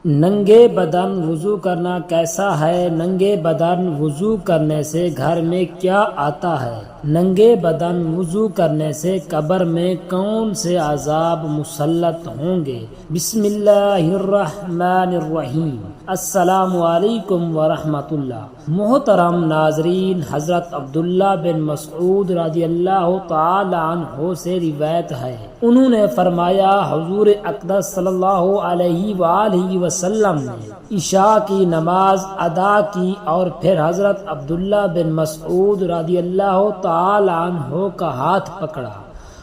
ننگے بدن وضو کرنا کیسا ہے؟ ننگے بدن وضو کرنے سے گھر میں کیا آتا ہے؟ ننگے بدن وضو کرنے سے قبر میں کون سے عذاب مسلط ہوں گے؟ بسم اللہ الرحمن الرحیم۔ السلام علیکم ورحمۃ اللہ۔ محترم ناظرین، حضرت عبداللہ بن مسعود رضی اللہ تعالی عنہ سے روایت ہے، انہوں نے فرمایا حضور اقدس صلی اللہ علیہ وآلہ وسلم نے عشاء کی نماز ادا کی اور پھر حضرت عبداللہ بن مسعود رضی اللہ تعالی عنہ کا ہاتھ پکڑا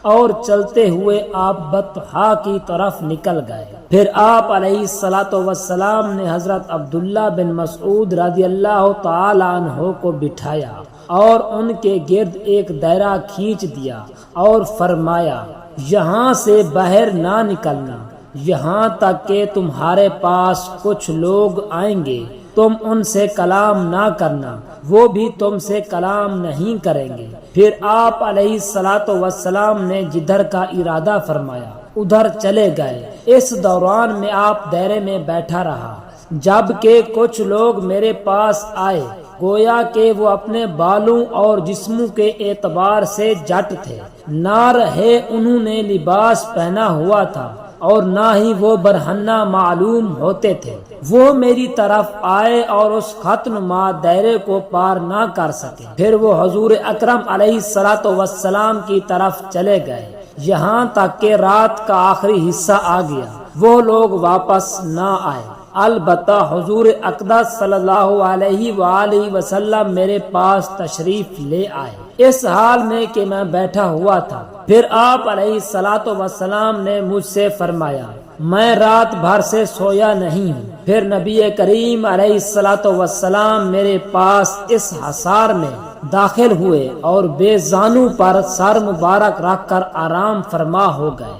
اور چلتے ہوئے آپ بطحا کی طرف نکل گئے۔ پھر آپ علیہ الصلاۃ والسلام نے حضرت عبداللہ بن مسعود رضی اللہ تعالی عنہ کو بٹھایا اور ان کے گرد ایک دائرہ کھینچ دیا اور فرمایا، یہاں سے باہر نہ نکلنا یہاں تک کہ تمہارے پاس کچھ لوگ آئیں گے، تم ان سے کلام نہ کرنا، وہ بھی تم سے کلام نہیں کریں گے۔ پھر آپ علیہ الصلاۃ والسلام نے جدھر کا ارادہ فرمایا ادھر چلے گئے۔ اس دوران میں آپ دائرے میں بیٹھا رہا جب کہ کچھ لوگ میرے پاس آئے، گویا کہ وہ اپنے بالوں اور جسموں کے اعتبار سے جٹ تھے، نہ رہے انہوں نے لباس پہنا ہوا تھا اور نہ ہی وہ برہنہ معلوم ہوتے تھے۔ وہ میری طرف آئے اور اس خط نما دائرے کو پار نہ کر سکے۔ پھر وہ حضور اکرم علیہ الصلاۃ والسلام کی طرف چلے گئے، یہاں تک کہ رات کا آخری حصہ آ گیا، وہ لوگ واپس نہ آئے۔ البتہ حضور اقدس صلی اللہ علیہ وآلہ وسلم میرے پاس تشریف لے آئے، اس حال میں کہ میں بیٹھا ہوا تھا۔ پھر آپ علیہ الصلاۃ والسلام نے مجھ سے فرمایا، میں رات بھر سے سویا نہیں ہوں۔ پھر نبی کریم علیہ الصلاۃ والسلام میرے پاس اس حصار میں داخل ہوئے اور بے زانو پر سر مبارک رکھ کر آرام فرما ہو گئے۔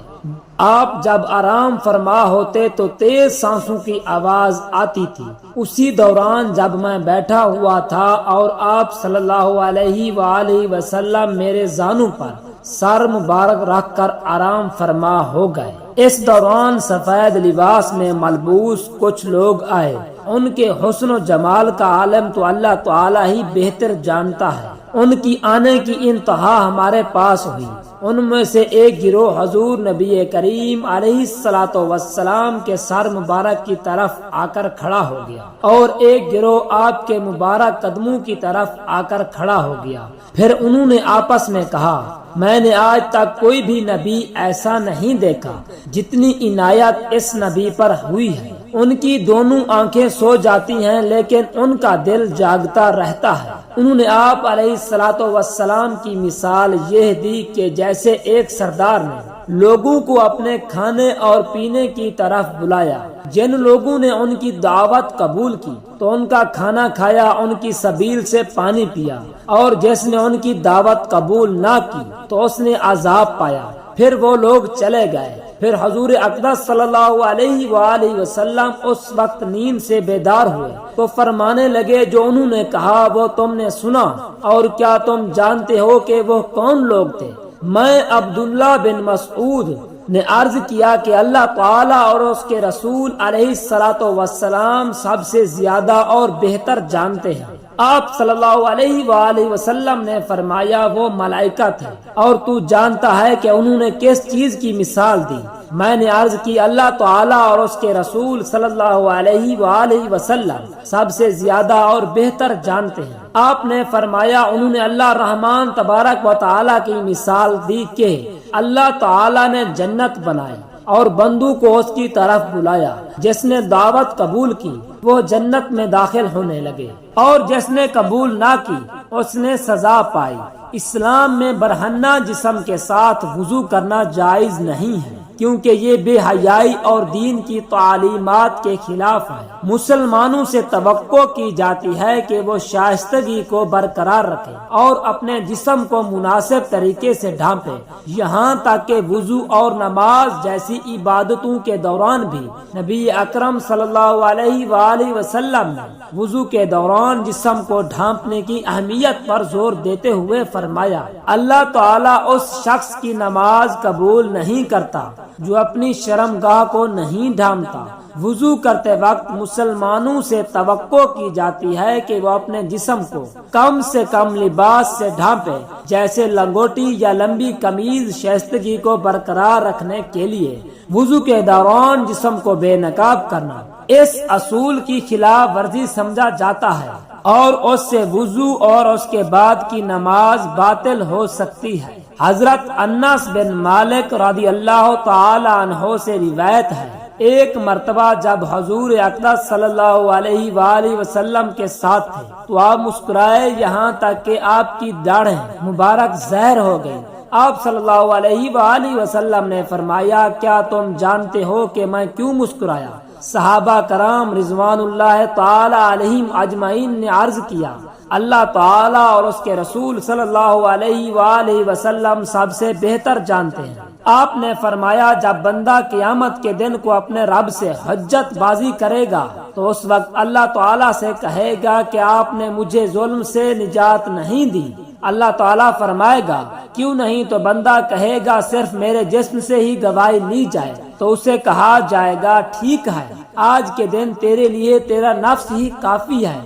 آپ جب آرام فرما ہوتے تو تیز سانسوں کی آواز آتی تھی۔ اسی دوران جب میں بیٹھا ہوا تھا اور آپ صلی اللہ علیہ وآلہ وسلم میرے زانو پر سر مبارک رکھ کر آرام فرما ہو گئے۔ اس دوران سفید لباس میں ملبوس کچھ لوگ آئے، ان کے حسن و جمال کا عالم تو اللہ تعالی ہی بہتر جانتا ہے۔ ان کی آنے کی انتہا ہمارے پاس ہوئی۔ ان میں سے ایک گروہ حضور نبی کریم علیہ الصلاۃ والسلام کے سر مبارک کی طرف آ کر کھڑا ہو گیا اور ایک گروہ آپ کے مبارک قدموں کی طرف آ کر کھڑا ہو گیا۔ پھر انہوں نے آپس میں کہا، میں نے آج تک کوئی بھی نبی ایسا نہیں دیکھا جتنی عنایت اس نبی پر ہوئی ہے۔ ان کی دونوں آنکھیں سو جاتی ہیں لیکن ان کا دل جاگتا رہتا ہے۔ انہوں نے آپ علیہ الصلاۃ والسلام کی مثال یہ دی کہ جیسے ایک سردار نے لوگوں کو اپنے کھانے اور پینے کی طرف بلایا، جن لوگوں نے ان کی دعوت قبول کی تو ان کا کھانا کھایا، ان کی سبیل سے پانی پیا، اور جس نے ان کی دعوت قبول نہ کی تو اس نے عذاب پایا۔ پھر وہ لوگ چلے گئے۔ پھر حضور اقدس صلی اللہ علیہ وآلہ وسلم اس وقت نیند سے بیدار ہوئے تو فرمانے لگے، جو انہوں نے کہا وہ تم نے سنا، اور کیا تم جانتے ہو کہ وہ کون لوگ تھے؟ میں عبداللہ بن مسعود نے عرض کیا کہ اللہ تعالی اور اس کے رسول علیہ الصلاۃ والسلام سب سے زیادہ اور بہتر جانتے ہیں۔ آپ صلی اللہ علیہ وآلہ وسلم نے فرمایا، وہ ملائکہ تھے، اور تو جانتا ہے کہ انہوں نے کس چیز کی مثال دی؟ میں نے عرض کی، اللہ تعالی اور اس کے رسول صلی اللہ علیہ وآلہ وسلم سب سے زیادہ اور بہتر جانتے ہیں۔ آپ نے فرمایا، انہوں نے اللہ رحمان تبارک و تعالی کی مثال دی کہ اللہ تعالی نے جنت بنائی اور بندوں کو اس کی طرف بلایا، جس نے دعوت قبول کی وہ جنت میں داخل ہونے لگے، اور جس نے قبول نہ کی اس نے سزا پائی۔ اسلام میں برہنہ جسم کے ساتھ وضو کرنا جائز نہیں ہے، کیونکہ یہ بے حیائی اور دین کی تعلیمات کے خلاف ہے۔ مسلمانوں سے توقع کی جاتی ہے کہ وہ شائستگی کو برقرار رکھے اور اپنے جسم کو مناسب طریقے سے ڈھانپے، یہاں تک کہ وضو اور نماز جیسی عبادتوں کے دوران بھی نبی اکرم صلی اللہ علیہ وآلہ وسلم نے وضو کے دوران جسم کو ڈھانپنے کی اہمیت پر زور دیتے ہوئے فرمایا، اللہ تعالیٰ اس شخص کی نماز قبول نہیں کرتا جو اپنی شرمگاہ کو نہیں ڈھانپتا وضو کرتے وقت مسلمانوں سے توقع کی جاتی ہے کہ وہ اپنے جسم کو کم سے کم لباس سے ڈھانپے، جیسے لنگوٹی یا لمبی قمیض شائستگی کو برقرار رکھنے کے لیے وضو کے دوران جسم کو بے نقاب کرنا اس اصول کی خلاف ورزی سمجھا جاتا ہے اور اس سے وضو اور اس کے بعد کی نماز باطل ہو سکتی ہے۔ حضرت انس بن مالک رضی اللہ تعالی عنہ سے روایت ہے، ایک مرتبہ جب حضور اقدس صلی اللہ علیہ وآلہ وسلم کے ساتھ تھے تو آپ مسکرائے یہاں تک کہ آپ کی داڑھیں مبارک زہر ہو گئی۔ آپ صلی اللہ علیہ وآلہ وسلم نے فرمایا، کیا تم جانتے ہو کہ میں کیوں مسکرایا؟ صحابہ کرام رضوان اللہ تعالی علیہم اجمعین نے عرض کیا، اللہ تعالی اور اس کے رسول صلی اللہ علیہ وآلہ وسلم سب سے بہتر جانتے ہیں۔ آپ نے فرمایا، جب بندہ قیامت کے دن کو اپنے رب سے حجت بازی کرے گا تو اس وقت اللہ تعالیٰ سے کہے گا کہ آپ نے مجھے ظلم سے نجات نہیں دی۔ اللہ تعالیٰ فرمائے گا کیوں نہیں؟ تو بندہ کہے گا صرف میرے جسم سے ہی گواہی لی جائے۔ تو اسے کہا جائے گا ٹھیک ہے، آج کے دن تیرے لیے تیرا نفس ہی کافی ہے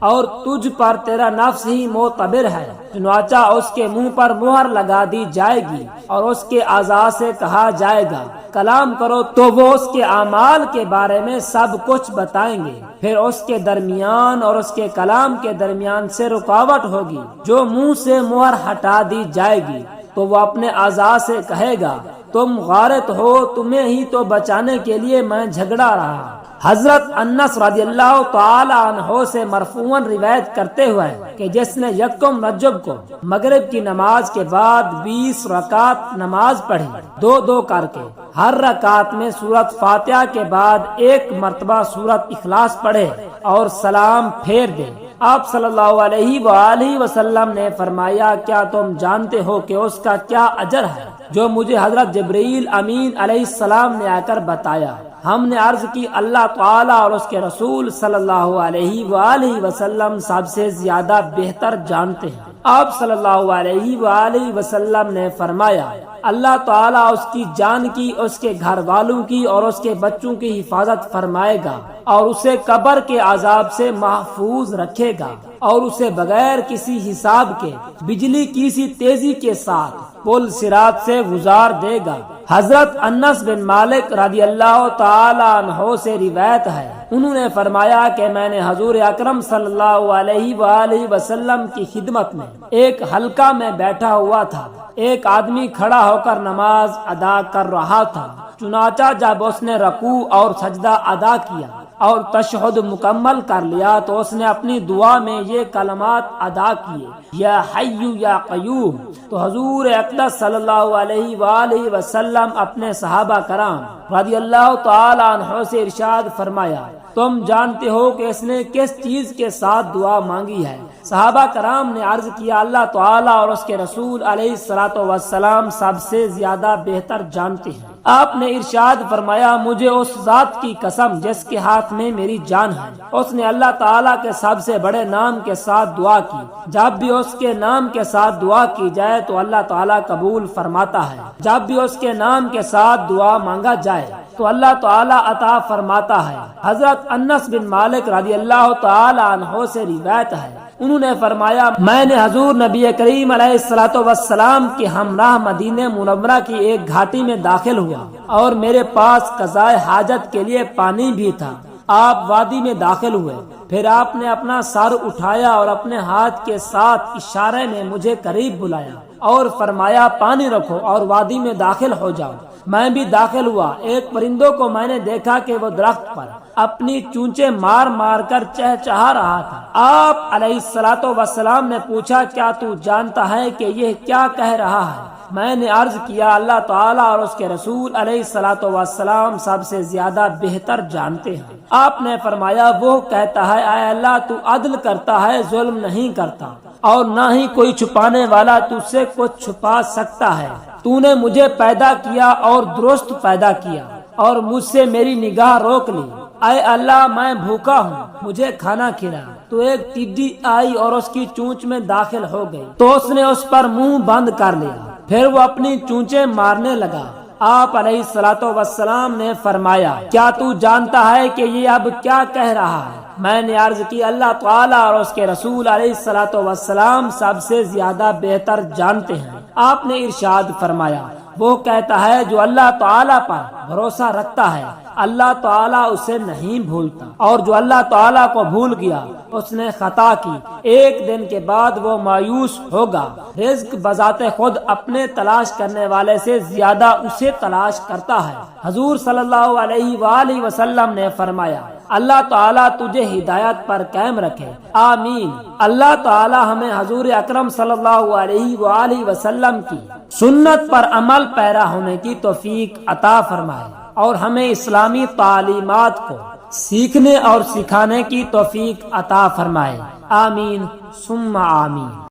اور تجھ پر تیرا نفس ہی معتبر ہے۔ چنانچہ اس کے منہ پر مہر لگا دی جائے گی اور اس کے اعضاء سے کہا جائے گا کلام کرو، تو وہ اس کے اعمال کے بارے میں سب کچھ بتائیں گے۔ پھر اس کے درمیان اور اس کے کلام کے درمیان سے رکاوٹ ہوگی، جو منہ سے مہر ہٹا دی جائے گی تو وہ اپنے اعضاء سے کہے گا تم غارت ہو، تمہیں ہی تو بچانے کے لیے میں جھگڑا رہا۔ حضرت انس رضی اللہ تعالی عنہ سے مرفوعاً روایت کرتے ہوئے کہ جس نے یکم رجب کو مغرب کی نماز کے بعد 20 رکعت نماز پڑھی، دو دو کر کے، ہر رکعت میں سورت فاتحہ کے بعد ایک مرتبہ سورت اخلاص پڑھے اور سلام پھیر دے، آپ صلی اللہ علیہ وآلہ وسلم نے فرمایا، کیا تم جانتے ہو کہ اس کا کیا اجر ہے؟ جو مجھے حضرت جبرائیل امین علیہ السلام نے آ کر بتایا۔ ہم نے عرض کی، اللہ تعالیٰ اور اس کے رسول صلی اللہ علیہ وآلہ وسلم سب سے زیادہ بہتر جانتے ہیں۔ آپ صلی اللہ علیہ وآلہ وسلم نے فرمایا، اللہ تعالیٰ اس کی جان کی، اس کے گھر والوں کی اور اس کے بچوں کی حفاظت فرمائے گا اور اسے قبر کے عذاب سے محفوظ رکھے گا اور اسے بغیر کسی حساب کے بجلی کی سی تیزی کے ساتھ پل صراط سے گزار دے گا۔ حضرت انس بن مالک رضی اللہ تعالی عنہ سے روایت ہے، انہوں نے فرمایا کہ میں نے حضور اکرم صلی اللہ علیہ وآلہ وسلم کی خدمت میں ایک حلقہ میں بیٹھا ہوا تھا، ایک آدمی کھڑا ہو کر نماز ادا کر رہا تھا، چنانچہ جب اس نے رکوع اور سجدہ ادا کیا اور تشہد مکمل کر لیا تو اس نے اپنی دعا میں یہ کلمات ادا کیے، یا حی یا قیوم۔ تو حضور اقدس صلی اللہ علیہ وآلہ وسلم اپنے صحابہ کرام رضی اللہ تعالی عنہ سے ارشاد فرمایا، تم جانتے ہو کہ اس نے کس چیز کے ساتھ دعا مانگی ہے؟ صحابہ کرام نے عرض کیا، اللہ تعالیٰ اور اس کے رسول علیہ الصلوۃ والسلام سب سے زیادہ بہتر جانتے ہیں۔ آپ نے ارشاد فرمایا، مجھے اس ذات کی قسم جس کے ہاتھ میں میری جان ہے، اس نے اللہ تعالیٰ کے سب سے بڑے نام کے ساتھ دعا کی، جب بھی اس کے نام کے ساتھ دعا کی جائے تو اللہ تعالیٰ قبول فرماتا ہے، جب بھی اس کے نام کے ساتھ دعا مانگا جائے تو اللہ تعالیٰ عطا فرماتا ہے۔ حضرت انس بن مالک رضی اللہ تعالی عنہ سے روایت ہے، انہوں نے فرمایا، میں نے حضور نبی کریم علیہ الصلوۃ والسلام کے ہمراہ مدینہ منورہ کی ایک گھاٹی میں داخل ہوا اور میرے پاس قضائے حاجت کے لیے پانی بھی تھا۔ آپ وادی میں داخل ہوئے، پھر آپ نے اپنا سر اٹھایا اور اپنے ہاتھ کے ساتھ اشارے میں مجھے قریب بلایا اور فرمایا، پانی رکھو اور وادی میں داخل ہو جاؤ۔ میں بھی داخل ہوا، ایک پرندوں کو میں نے دیکھا کہ وہ درخت پر اپنی چونچے مار مار کر چہچہا رہا تھا۔ آپ علیہ الصلوۃ والسلام نے پوچھا، کیا تو جانتا ہے کہ یہ کیا کہہ رہا ہے؟ میں نے عرض کیا، اللہ تعالیٰ اور اس کے رسول علیہ الصلوۃ والسلام سب سے زیادہ بہتر جانتے ہیں۔ آپ نے فرمایا، وہ کہتا ہے، اے اللہ تو عدل کرتا ہے، ظلم نہیں کرتا اور نہ ہی کوئی چھپانے والا تجھ سے کچھ چھپا سکتا ہے۔ تو نے مجھے پیدا کیا اور درست پیدا کیا اور مجھ سے میری نگاہ روک لی۔ اے اللہ، میں بھوکا ہوں، مجھے کھانا کھلا۔ تو ایک ٹڈی آئی اور اس کی چونچ میں داخل ہو گئی، تو اس نے اس پر منہ بند کر لیا، پھر وہ اپنی چونچیں مارنے لگا۔ آپ علیہ الصلوۃ والسلام نے فرمایا کیا تو جانتا ہے کہ یہ اب کیا کہہ رہا ہے؟ میں نے عرض کی اللہ تعالیٰ اور اس کے رسول علیہ الصلوۃ والسلام سب سے زیادہ بہتر جانتے ہیں۔ آپ نے ارشاد فرمایا وہ کہتا ہے جو اللہ تعالیٰ پر بھروسہ رکھتا ہے اللہ تعالیٰ اسے نہیں بھولتا، اور جو اللہ تعالیٰ کو بھول گیا اس نے خطا کی، ایک دن کے بعد وہ مایوس ہوگا۔ رزق بذات خود اپنے تلاش کرنے والے سے زیادہ اسے تلاش کرتا ہے۔ حضور صلی اللہ علیہ وآلہ وسلم نے فرمایا اللہ تعالیٰ تجھے ہدایت پر قائم رکھے، آمین۔ اللہ تعالیٰ ہمیں حضور اکرم صلی اللہ علیہ وآلہ وسلم کی سنت پر عمل پیرا ہونے کی توفیق عطا فرمائے، اور ہمیں اسلامی تعلیمات کو سیکھنے اور سکھانے کی توفیق عطا فرمائے، آمین ثم آمین۔